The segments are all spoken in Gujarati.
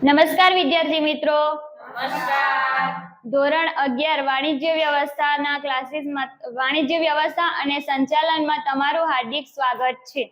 નમસ્કાર વિદ્યાર્થી મિત્રો. નમસ્કાર. ધોરણ 11 વાણિજ્ય વ્યવસ્થાના ક્લાસીસમાં વાણિજ્ય વ્યવસ્થા અને સંચાલનમાં તમારું હાર્દિક સ્વાગત છે.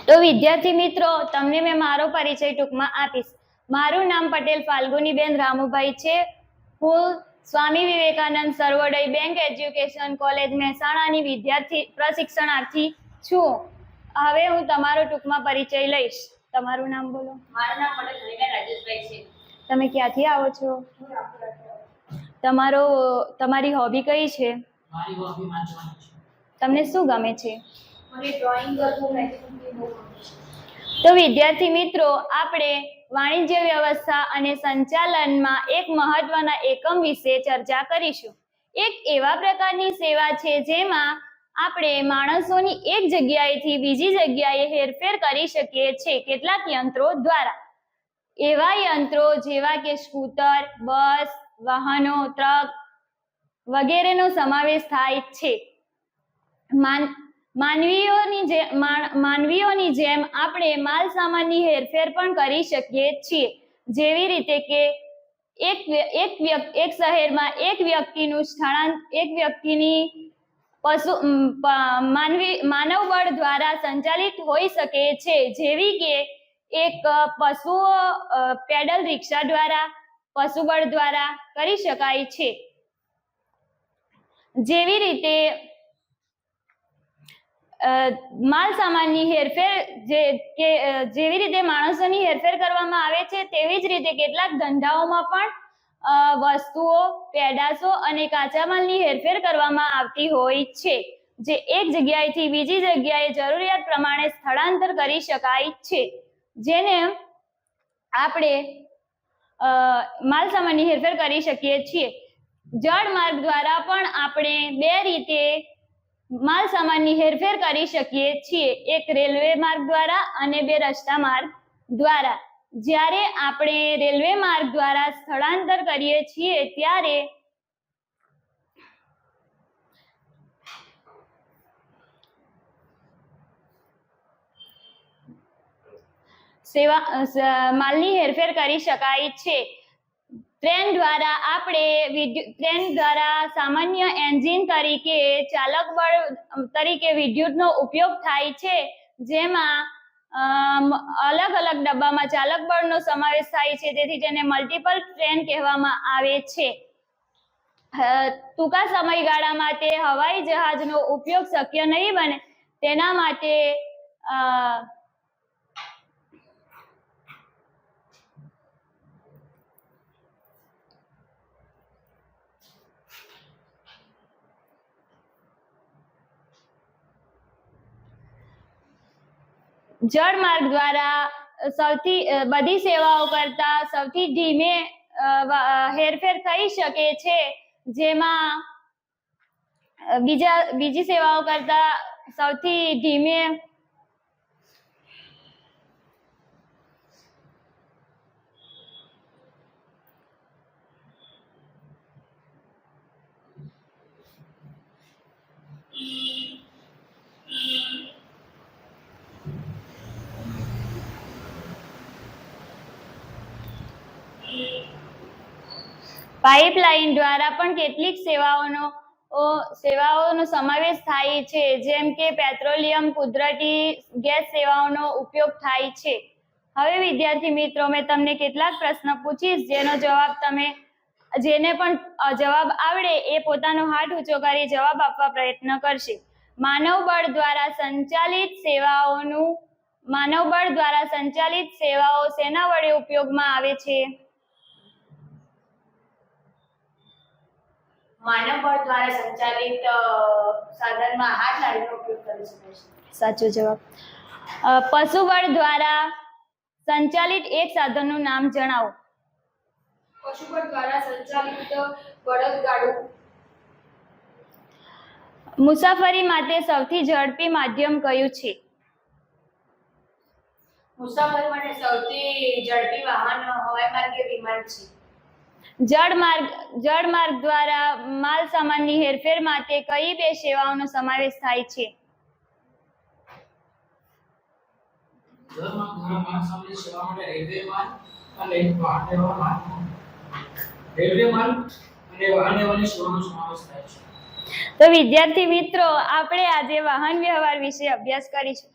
તો વિદ્યાર્થી મિત્રો, તમને મેં મારો પરિચય ટૂંકમાં આપીશ. મારું નામ પટેલ ફાલ્ગુનીબેન રામુભાઈ છે. હું સ્વામી વિવેકાનંદ સર્વોદય બેંક એજ્યુકેશન કોલેજ મહેસાણાની વિદ્યાર્થી પ્રશિક્ષણાર્થી છું. હવે હું તમારો ટૂંકમાં પરિચય લઈશ. તમારું નામ બોલો. મારું નામ પટેલ હરિબેન રાજેશભાઈ છે. તમે ક્યાંથી આવો છો? તમારી હોબી કઈ છે? મારી હોબી વાંચવાની છે. તમને શું ગમે છે? મને ડ્રોઈંગ કરવું બહુ ગમે છે. તો વિદ્યાર્થી મિત્રો, આપણે વાણિજ્ય વ્યવસ્થા અને સંચાલનમાં એક મહત્વના એકમ વિશે ચર્ચા કરીશું. એક એવા પ્રકારની સેવા છે જેમાં આપણે માણસોની એક જગ્યાએથી બીજી જગ્યાએ હેરફેર કરી શકીએ છીએ કેટલાક યંત્રો દ્વારા. એવા યંત્રો જેવા કે સ્કૂટર, બસ, વાહનો, ટ્રક વગેરેનો સમાવેશ થાય છે. માનવીઓની જેમ આપણે માલ સામાનની હેરફેર પણ કરી શકીએ છીએ. જેવી રીતે કે એક શહેરમાં એક વ્યક્તિની માનવબળ દ્વારા સંચાલિત હોઈ શકે છે. જેવી કે એક પશુઓ પેડલ રિક્ષા દ્વારા પશુબળ દ્વારા કરી શકાય છે. જેવી રીતે માલ સામાનની હેરફેર જેવી રીતે માણસોની હેરફેર કરવામાં આવે છે, તેવી જ રીતે કેટલાક ધંધાઓમાં પણ વસ્તુઓ, પેદાશો અને કાચા માલની હેરફેર કરવામાં આવતી હોય છે, જે એક જગ્યાએથી બીજી જગ્યાએ જરૂરિયાત પ્રમાણે સ્થળાંતર કરી શકાય છે. જેને આપણે માલ સામાનની હેરફેર કરી શકીએ છીએ. જળ માર્ગ દ્વારા પણ આપણે બે રીતે માલ સામાનની હેરફેર કરી શકીએ છીએ. એક રેલવે માર્ગ દ્વારા અને બે રસ્તા માર્ગ દ્વારા. જ્યારે આપણે રેલવે માર્ગ દ્વારા સ્થળાંતર કરીએ છીએ ત્યારે માલની હેરફેર કરી શકાય છે. ટ્રેન દ્વારા સામાન્ય એન્જિન તરીકે ચાલક બળ તરીકે વિદ્યુતનો ઉપયોગ થાય છે, જેમાં અલગ અલગ ડબ્બામાં ચાલક બળનો સમાવેશ થાય છે. તેથી તેને મલ્ટિપલ ટ્રેન કહેવામાં આવે છે. ટૂંકા સમયગાળામાં તે હવાઈ જહાજનો ઉપયોગ શક્ય નહીં બને, તેના માટે જળ માર્ગ દ્વારા બધી સેવાઓ કરતા સૌથી ધીમે હેરફેર થઈ શકે છે, જેમાં બીજી સેવાઓ કરતા સૌથી ધીમે પાઇપલાઇન દ્વારા પણ કેટલીક સેવાઓનો સેવાઓનો સમાવેશ થાય છે, જેમ કે પેટ્રોલિયમ, કુદરતી ગેસ સેવાઓનો ઉપયોગ થાય છે. હવે વિદ્યાર્થી મિત્રો, મેં તમને કેટલાક પ્રશ્ન પૂછીશ, જેને પણ જવાબ આવડે એ પોતાનો હાથ ઊંચો કરી જવાબ આપવા પ્રયત્ન કરશે. માનવબળ દ્વારા સંચાલિત સેવાઓ શેના વડે ઉપયોગમાં આવે છે? માનવબળ દ્વારા સંચાલિત સાધનમાં હાથ લાડીનો ઉપયોગ કરી શકાય છે. સાચો જવાબ. પશુબળ દ્વારા સંચાલિત એક સાધનનું નામ જણાવો. પશુબળ દ્વારા સંચાલિત બળદગાડું. મુસાફરી માટે સૌથી ઝડપી માધ્યમ કયું છે? મુસાફરી માટે સૌથી ઝડપી વાહન હવાઈ માર્ગે વિમાન છે. જળમાર્ગ દ્વારા માલ સામાનની હેરફેર માટે કઈ બે સેવાઓનો સમાવેશ થાય છે? જળમાર્ગ દ્વારા માલ સામાનની સેવા માટે રેલવે માર્ગ અને વાહન વ્યવહારની સેવાનો સમાવેશ થાય છે. તો વિદ્યાર્થી મિત્રો, આપણે આજે વાહન વ્યવહાર વિશે અભ્યાસ કરીશું.